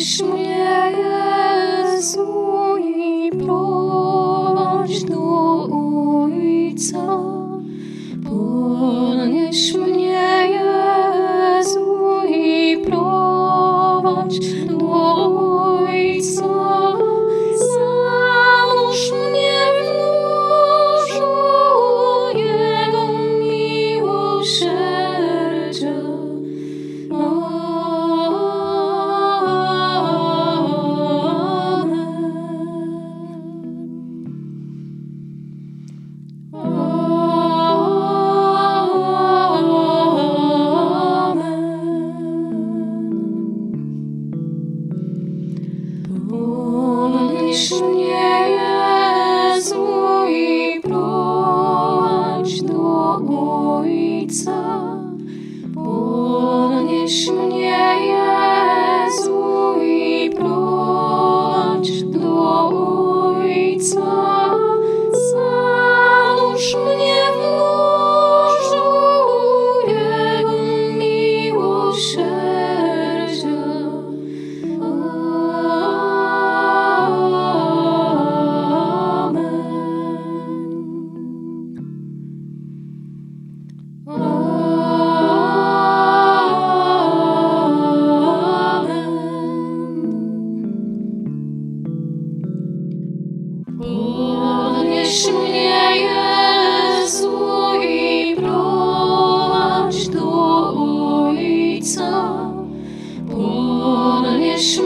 Podnieś mnie, Jezu, i prowadź do Ojca. Podnieś mnie, Jezu, i prowadź do Ojca. Zanurz mnie w morzu Jego miłosierdzia. Podnieś mnie, Jezu, i prowadź do Ojca. Podnieś mnie, Jezu, i prowadź do Ojca. Zanurz mnie w morzu Jego miłosierdzia. Podnieś mnie, Jezu, i prowadź do Ojca. Podnieś